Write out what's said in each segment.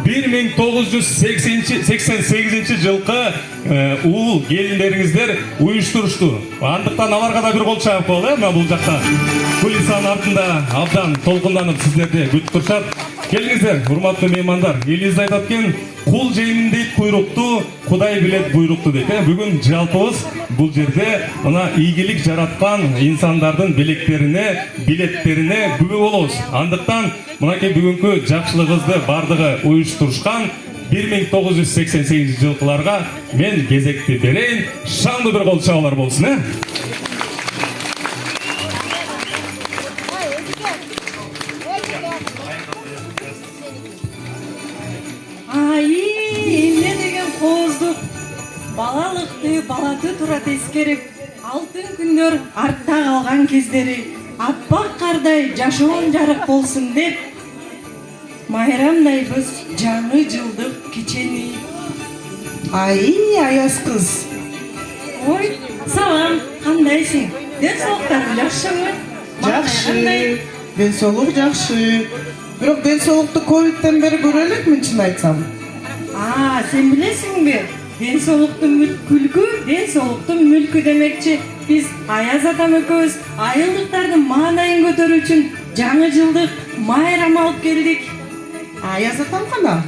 1988 жылкы уул келиндериңиздер уюштурушту. Андыктан аларга да бир кол чаап коелу, мына бул жакта. Кулисан артында абдан толкунданып сиздерди күтүп турушат. Келиңиздер, урматтуу меймандар. Элибиз айтат экен, кул жеймин дейт куйрукту, Кудай билет буйрукту дейт. Бүгүн жалпыбыз бул жерде мына ийгилик жараткан инсандардын билектерине, билеттерине бүгү болобуз. Андыктан мынакей бүгүнкү жакшылыгыбызды бардыгы уюштурушкан 1988 жылкыларга мен кезекти берейин. Шаңдуу бир кол чабуулар болсун, эмне деген кооздук. Балалыкты, балаты турат эскерип, алтын күндөр артта калган кездери аппак кардай жашоон жарык болсун деп, майрамдайбыз жаңы жылдык кечени. Аяз кыз. Ой, салам, кандайсың? Ден соолуктарың жакшымы? Жакшы. Ден соолук жакшы. Бирок ден соолукту ковидтен бери көрө элекмин, чын айтсам. Сен билесиңби? Ден соолуктун күлкү, ден соолуктун мүлкү демекчи. Биз Аяз атам экөөбүз айылдыктардын маанайын көтөрүү үчүн жаңы жылдык майрам алып келдик. Аяз атам кана?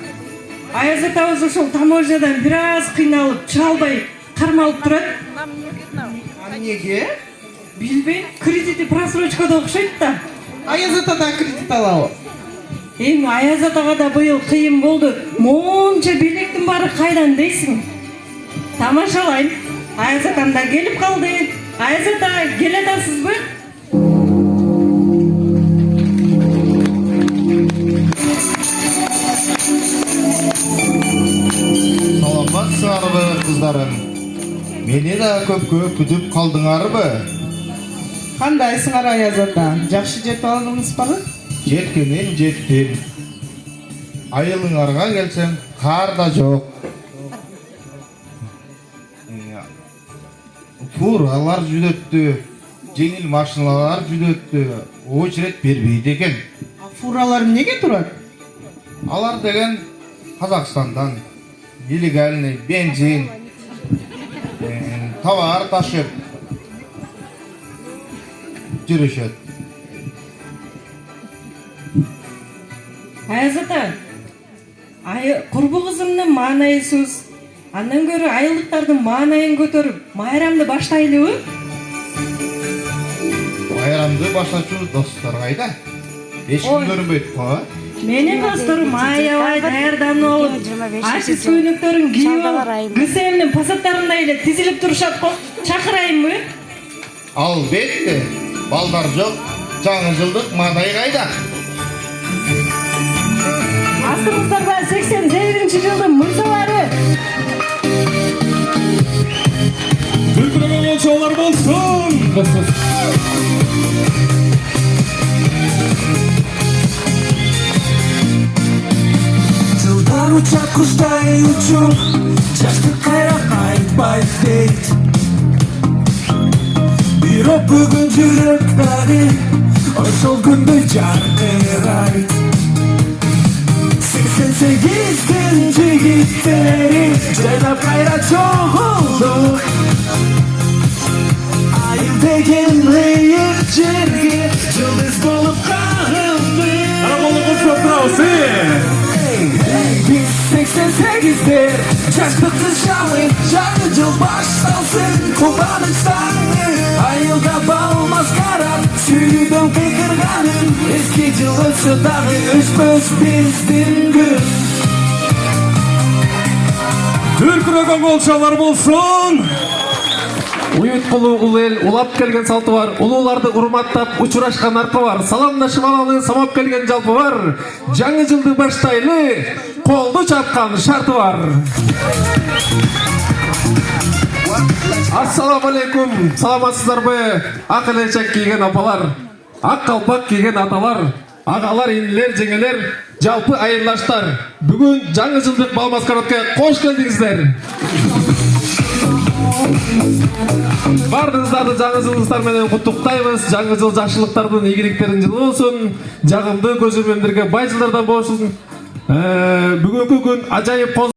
Аяз атабыз ошол таможнядан бир аз кыйналып, чалбай кармалып турат. Эмнеге? Билбейм, кредити просрочкада окшойт да. Аяз атадан кредит алабы? Эми Аяз атага да быйыл кыйын болду. Монча билектин баары кайдан дейсиң? Тамашалайм. Аяз атам да келип калды. Аяз ата, келе атасызбы? Саламатсыңарбы кыздарым? Мени да көпкө күтүп калдыңарбы? Кандайсыңар Аяз ата? Жакшы жетип алдыңызбы? Жеттим. Айылыңарга келсем, кар да жок. Фуралар жүдөттү, жеңил машиналар жүдөттү. Очередь бербейт экен. Фуралар эмнеге турат? Алар деген Казакстандан нелегальный бензин, товар ташып жүрүшөт. Аяз ата, курбу кызымдын маанайысыз. Андан көрө айылдыктардын маанайын көтөрүп, майрамды баштайлыбы? Майрамды баштачу достор кайда? Эч ким көрүнбөйт го. Менин досторум аябай даярданып алып, артист көйнөктөрүн кийип алып, ГСМдин пассаттарындай эле тизилип турушат го. Чакырайынбы? Албетте, балдар жок, жаңы жылдык маанай кайда? Астымыздарда 88 жылдын мырзалары. Күлкүрөгөн болчолор болсун. Жылдар учат куштай учуп, жаштык кайра кайтпайт дейт. Бирок бүгүн жүрөктөрү ошол күндү жаркырайт. 88 жигиттери жайлап кайра чогулду. Айыл деген ыйык жерге жылдыз болуп кагылды. Караболуңуз топтурабыз, Biz 88'der çaktı şamı, жаңы жыл башталсын, кубанычтаны. Айылда бал маскарад, сүйүүдөн кыйкырганын. Эски жыл өтсө дагы өчпөс биздин күн. Күлкүрөгөн болчолор болсун. Уюткулуу улуу эл улап келген салты бар. Улууларды урматтап учурашкан аркы бар. Саламдашып алалы самап келген жалпы бар. Жаңы жылды баштайлы, колду чапкан шарты бар. Ассаламу алейкум. Саламатсыздарбы? Ак элечек кийген апалар, ак калпак кийген аталар, агалар, инилер, жеңелер, жалпы айылдаштар. Бүгүн жаңы жылдык бал маскарадка кош келдиңиздер. Бардыңыздарды жаңы жылыңыздар менен куттуктайбыз. Жаңы жыл жакшылыктардын, ийгиликтердин жылы болсун. Жагымдуу көзөрмөндөргө бай жылдардан болушун. Бүгүнкү күн ажайып